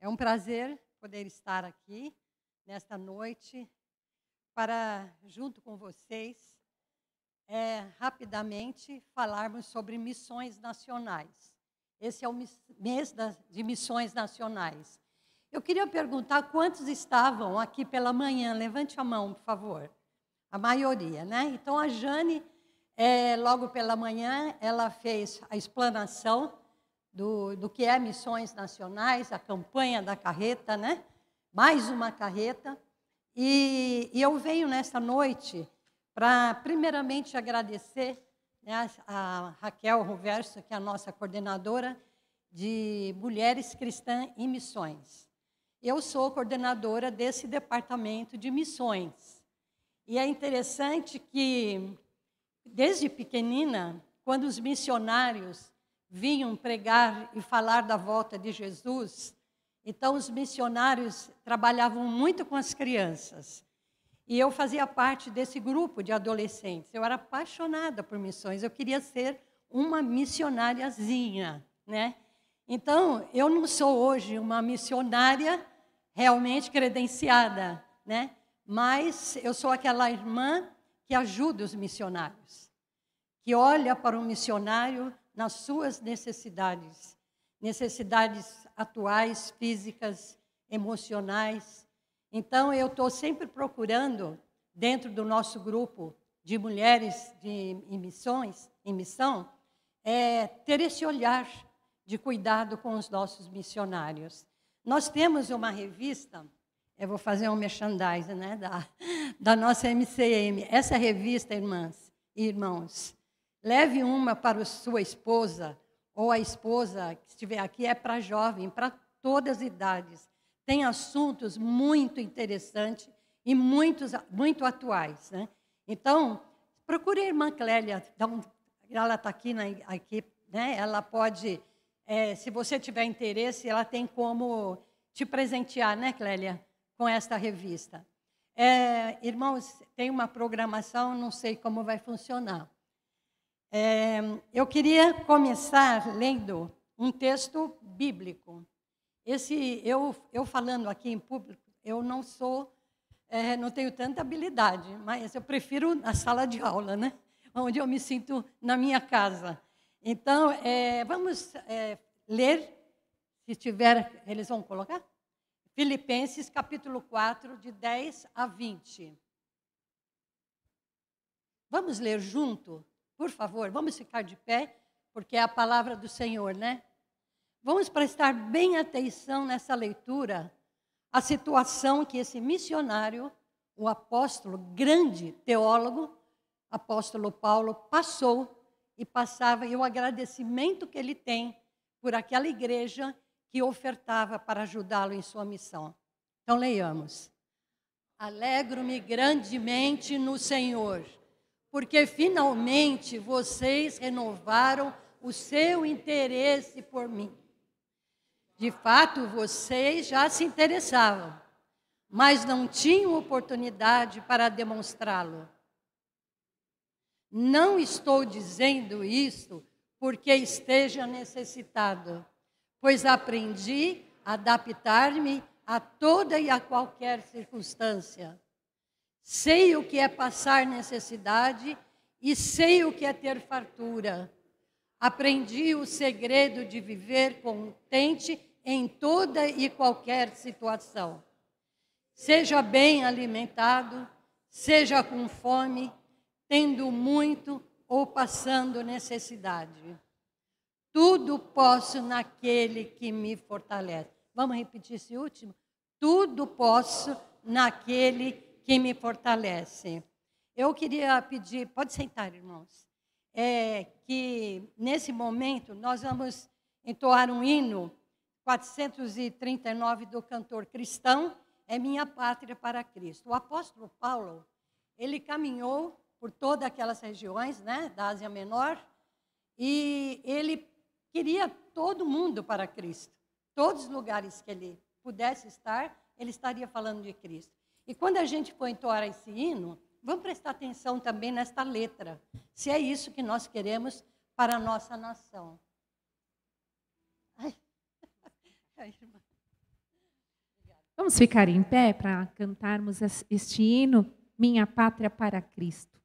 É um prazer poder estar aqui nesta noite para, junto com vocês, rapidamente falarmos sobre missões nacionais. Esse é o mês de missões nacionais. Eu queria perguntar quantos estavam aqui pela manhã. Levante a mão, por favor. A maioria, né? Então, a Jane, logo pela manhã, ela fez a explanação do que é missões nacionais, a campanha da carreta, né? Mais uma carreta. E eu venho nesta noite para, primeiramente, agradecer, né, a Raquel Roverso, que é a nossa coordenadora de Mulheres Cristãs em Missões. Eu sou coordenadora desse departamento de missões. E é interessante que, desde pequenina, quando os missionários vinham pregar e falar da volta de Jesus, então os missionários trabalhavam muito com as crianças. E eu fazia parte desse grupo de adolescentes. Eu era apaixonada por missões, eu queria ser uma missionáriazinha, né? Então, eu não sou hoje uma missionária realmente credenciada, né? Mas eu sou aquela irmã que ajuda os missionários, que olha para o missionário nas suas necessidades, necessidades atuais, físicas, emocionais. Então, eu estou sempre procurando, dentro do nosso grupo de mulheres em missão, ter esse olhar de cuidado com os nossos missionários. Nós temos uma revista, eu vou fazer um merchandising, né, da nossa MCM. Essa revista, irmãs e irmãos, leve uma para a sua esposa, ou a esposa que estiver aqui, é para jovem, para todas as idades. Tem assuntos muito interessantes e muito atuais, né? Então, procure a irmã Clélia, ela está aqui, né? Ela pode, se você tiver interesse, ela tem como te presentear, né, Clélia, com esta revista. Irmãos, tem uma programação, não sei como vai funcionar. Eu queria começar lendo um texto bíblico. Eu falando aqui em público, eu não tenho tanta habilidade, mas eu prefiro na sala de aula, né? Onde eu me sinto na minha casa. Então, vamos ler, se tiver, eles vão colocar? Filipenses, capítulo 4, de 10 a 20. Vamos ler junto? Por favor, vamos ficar de pé, porque é a palavra do Senhor, né? Vamos prestar bem atenção nessa leitura, a situação que esse missionário, o apóstolo, grande teólogo, apóstolo Paulo, passou e passava, e o agradecimento que ele tem por aquela igreja que ofertava para ajudá-lo em sua missão. Então, leiamos. Alegro-me grandemente no Senhor, porque finalmente vocês renovaram o seu interesse por mim. De fato, vocês já se interessavam, mas não tinham oportunidade para demonstrá-lo. Não estou dizendo isso porque esteja necessitado, pois aprendi a adaptar-me a toda e a qualquer circunstância. Sei o que é passar necessidade e sei o que é ter fartura. Aprendi o segredo de viver contente em toda e qualquer situação. Seja bem alimentado, seja com fome, tendo muito ou passando necessidade. Tudo posso naquele que me fortalece. Vamos repetir esse último? Tudo posso naquele que me fortalece. Eu queria pedir, pode sentar, irmãos, que nesse momento nós vamos entoar um hino 439 do cantor cristão, É Minha Pátria para Cristo. O apóstolo Paulo, ele caminhou por todas aquelas regiões, né, da Ásia Menor, e ele queria todo mundo para Cristo. Todos os lugares que ele pudesse estar, ele estaria falando de Cristo. E quando a gente for entoar esse hino, vamos prestar atenção também nesta letra, se é isso que nós queremos para a nossa nação. Ai, irmã. Vamos ficar em pé para cantarmos este hino, Minha Pátria para Cristo.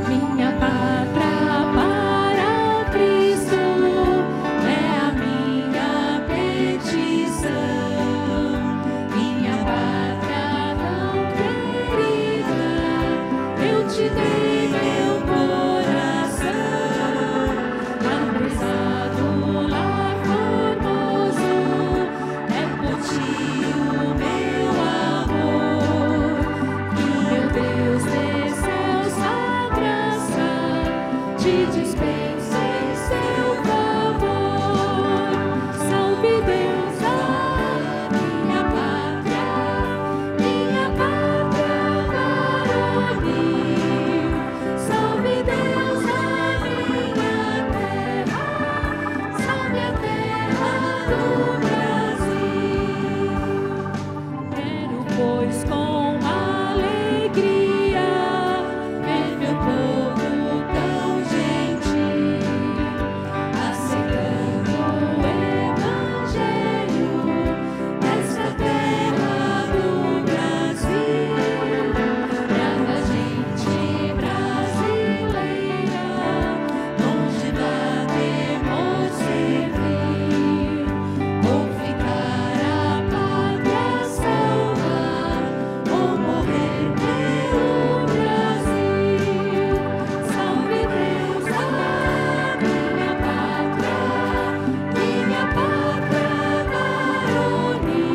Minha pátria para Cristo é a minha petição. Minha pátria tão querida, eu te dei meu coração. Apressado lá formoso, é por ti o meu amor. Que meu Deus desceu a graça, te dispense em seu favor. Salve Deus, minha pátria varonil. Salve Deus, minha terra, salve a terra do Brasil. Quero, pois, com alegria ver meu povo tão gentil, aceitando o Evangelho nessa terra do Brasil. Brava gente brasileira, longe da temor servir, ou ficar a pátria salvar, ou morrer pelo Brasil. Salve Deus, minha pátria varonil.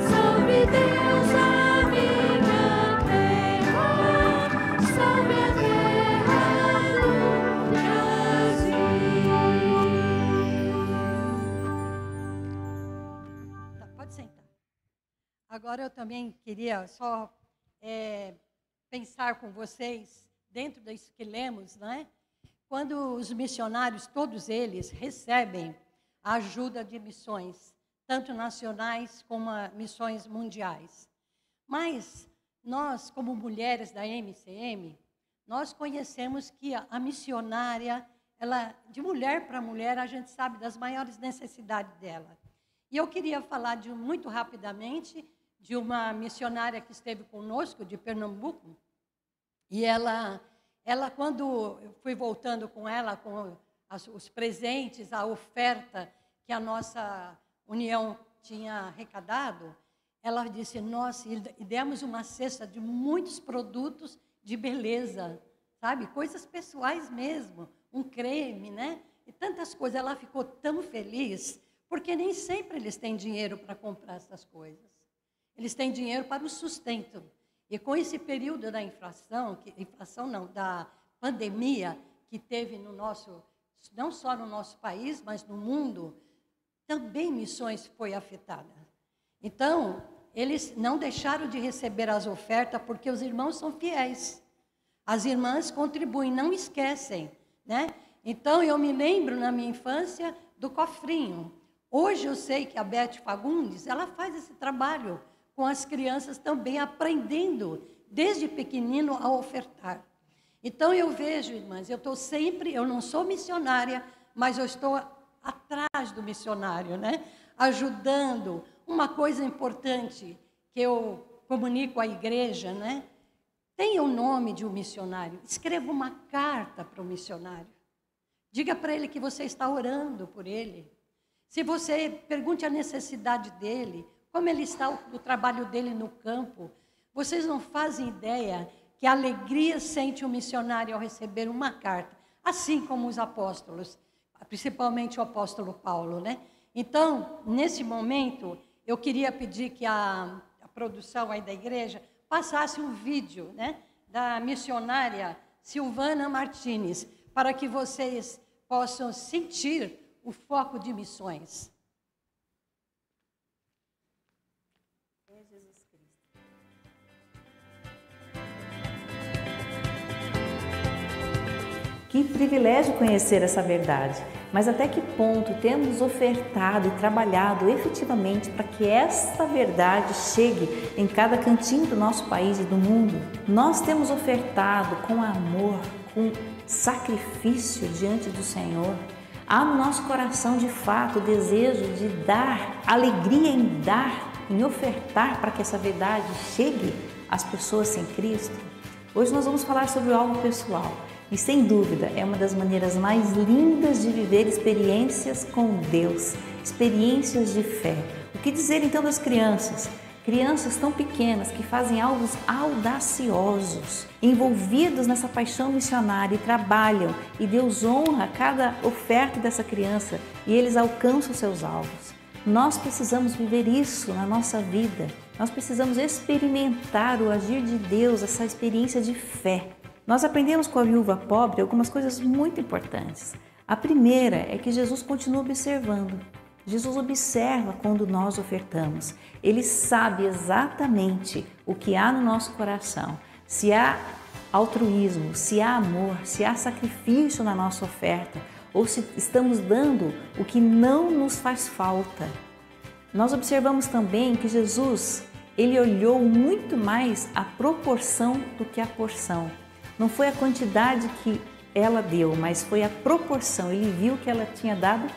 Salve Deus, minha terra, salve a terra do Brasil. Tá, pode sentar. Agora eu também queria só pensar com vocês, dentro disso que lemos, né? Quando os missionários, todos eles, recebem a ajuda de missões, tanto nacionais como missões mundiais. Mas nós, como mulheres da MCM, nós conhecemos que a missionária, ela, de mulher para mulher, a gente sabe das maiores necessidades dela. E eu queria falar muito rapidamente de uma missionária que esteve conosco, de Pernambuco, e ela quando eu fui voltando com ela, com os presentes, a oferta que a nossa união tinha arrecadado, ela disse, nossa, e demos uma cesta de muitos produtos de beleza, sabe? Coisas pessoais mesmo, um creme, né? E tantas coisas. Ela ficou tão feliz, porque nem sempre eles têm dinheiro para comprar essas coisas. Eles têm dinheiro para o sustento. E com esse período da da pandemia que teve no nosso, não só no nosso país, mas no mundo, também missões foi afetada. Então, eles não deixaram de receber as ofertas porque os irmãos são fiéis. As irmãs contribuem, não esquecem, né? Então, eu me lembro na minha infância do cofrinho. Hoje eu sei que a Beth Fagundes, ela faz esse trabalho com as crianças também, aprendendo desde pequenino a ofertar. Então eu vejo, irmãs, eu não sou missionária, mas eu estou atrás do missionário, né? Ajudando. Uma coisa importante que eu comunico à igreja, né? Tenha o nome de um missionário, escreva uma carta para o missionário. Diga para ele que você está orando por ele. Se você pergunte a necessidade dele, como ele está o trabalho dele no campo, vocês não fazem ideia que alegria sente o missionário ao receber uma carta, assim como os apóstolos, principalmente o apóstolo Paulo, né? Então, nesse momento, eu queria pedir que a produção aí da igreja passasse um vídeo, né, da missionária Silvana Martins, para que vocês possam sentir o foco de missões. Que privilégio conhecer essa verdade. Mas até que ponto temos ofertado e trabalhado efetivamente para que esta verdade chegue em cada cantinho do nosso país e do mundo? Nós temos ofertado com amor, com sacrifício diante do Senhor? Há no nosso coração de fato o desejo de dar, alegria em dar, em ofertar para que essa verdade chegue às pessoas sem Cristo? Hoje nós vamos falar sobre algo pessoal e, sem dúvida, é uma das maneiras mais lindas de viver experiências com Deus, experiências de fé. O que dizer então das crianças? Crianças tão pequenas que fazem algo audaciosos, envolvidos nessa paixão missionária e trabalham, e Deus honra cada oferta dessa criança e eles alcançam seus alvos. Nós precisamos viver isso na nossa vida. Nós precisamos experimentar o agir de Deus, essa experiência de fé. Nós aprendemos com a viúva pobre algumas coisas muito importantes. A primeira é que Jesus continua observando. Jesus observa quando nós ofertamos. Ele sabe exatamente o que há no nosso coração. Se há altruísmo, se há amor, se há sacrifício na nossa oferta, ou se estamos dando o que não nos faz falta. Nós observamos também que Jesus, ele olhou muito mais a proporção do que a porção. Não foi a quantidade que ela deu, mas foi a proporção. Ele viu que ela tinha dado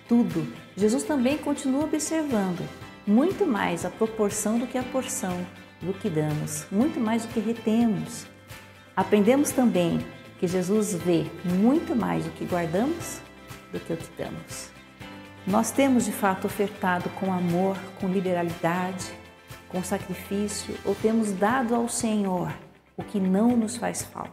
tudo. Jesus também continua observando muito mais a proporção do que a porção do que damos, muito mais do que retemos. Aprendemos também que Jesus vê muito mais o que guardamos do que o que damos. Nós temos de fato ofertado com amor, com liberalidade, com sacrifício, ou temos dado ao Senhor o que não nos faz falta.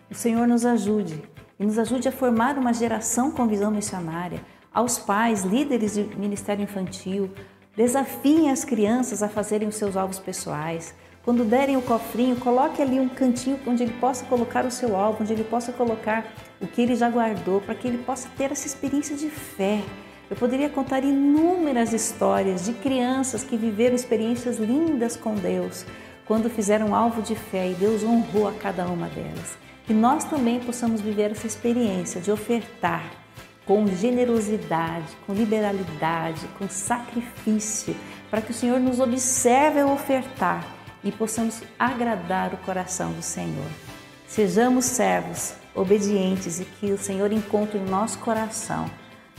O Senhor nos ajude e nos ajude a formar uma geração com visão missionária. Aos pais, líderes de ministério infantil, desafiem as crianças a fazerem os seus alvos pessoais. Quando derem o cofrinho, coloque ali um cantinho onde ele possa colocar o seu alvo, onde ele possa colocar o que ele já guardou, para que ele possa ter essa experiência de fé. Eu poderia contar inúmeras histórias de crianças que viveram experiências lindas com Deus, quando fizeram alvo de fé e Deus honrou a cada uma delas. Que nós também possamos viver essa experiência de ofertar com generosidade, com liberalidade, com sacrifício, para que o Senhor nos observe ao ofertar e possamos agradar o coração do Senhor. Sejamos servos obedientes e que o Senhor encontre em nosso coração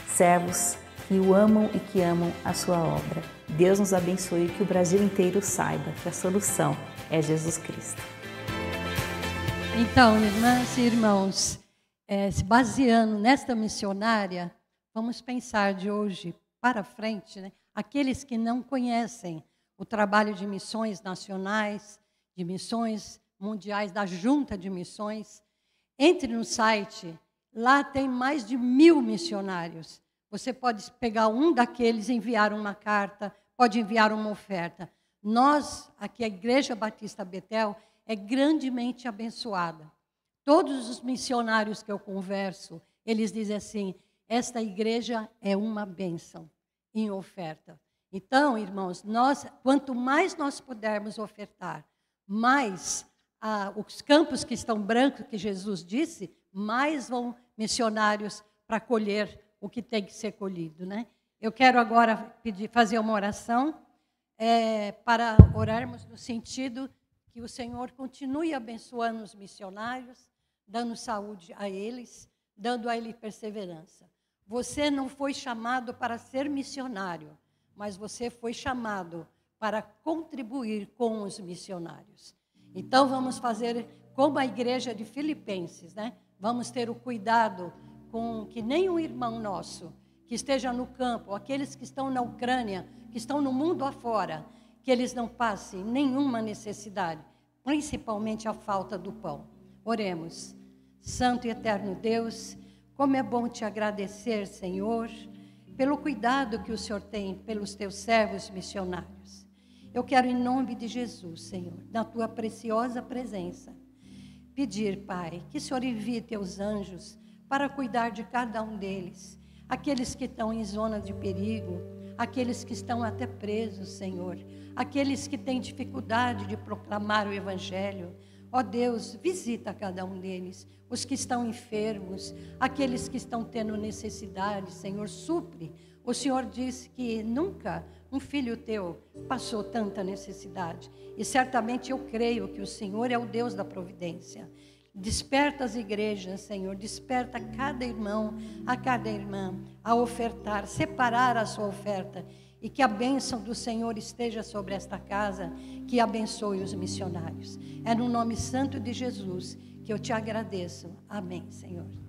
servos que o amam e que amam a sua obra. Deus nos abençoe e que o Brasil inteiro saiba que a solução é Jesus Cristo. Então, irmãs e irmãos, se baseando nesta missionária, vamos pensar de hoje para frente, né? Aqueles que não conhecem o trabalho de missões nacionais, de missões mundiais, da Junta de Missões, entre no site, lá tem mais de 1000 missionários. Você pode pegar um daqueles e enviar uma carta, pode enviar uma oferta. Nós, aqui a Igreja Batista Betel, é grandemente abençoada. Todos os missionários que eu converso, eles dizem assim, esta igreja é uma bênção em oferta. Então, irmãos, quanto mais nós pudermos ofertar, mais os campos que estão brancos, que Jesus disse, mais vão missionários para colher o que tem que ser colhido, né? Eu quero agora fazer uma oração para orarmos no sentido que o Senhor continue abençoando os missionários, dando saúde a eles, dando a eles perseverança. Você não foi chamado para ser missionário, mas você foi chamado para contribuir com os missionários. Então, vamos fazer como a igreja de Filipenses, né? Vamos ter o cuidado com que nenhum irmão nosso que esteja no campo, aqueles que estão na Ucrânia, que estão no mundo afora, que eles não passem nenhuma necessidade, principalmente a falta do pão. Oremos. Santo e eterno Deus, como é bom te agradecer, Senhor, pelo cuidado que o Senhor tem pelos teus servos missionários. Eu quero, em nome de Jesus, Senhor, na tua preciosa presença, pedir, Pai, que o Senhor envie teus anjos para cuidar de cada um deles, aqueles que estão em zona de perigo, aqueles que estão até presos, Senhor, aqueles que têm dificuldade de proclamar o Evangelho. Ó Deus, visita cada um deles, os que estão enfermos, aqueles que estão tendo necessidade, Senhor, supre. O Senhor disse que nunca um filho teu passou tanta necessidade. E certamente eu creio que o Senhor é o Deus da providência. Desperta as igrejas, Senhor, desperta cada irmão, a cada irmã, a ofertar, separar a sua oferta. E que a bênção do Senhor esteja sobre esta casa, que abençoe os missionários. É no nome santo de Jesus que eu te agradeço. Amém, Senhor.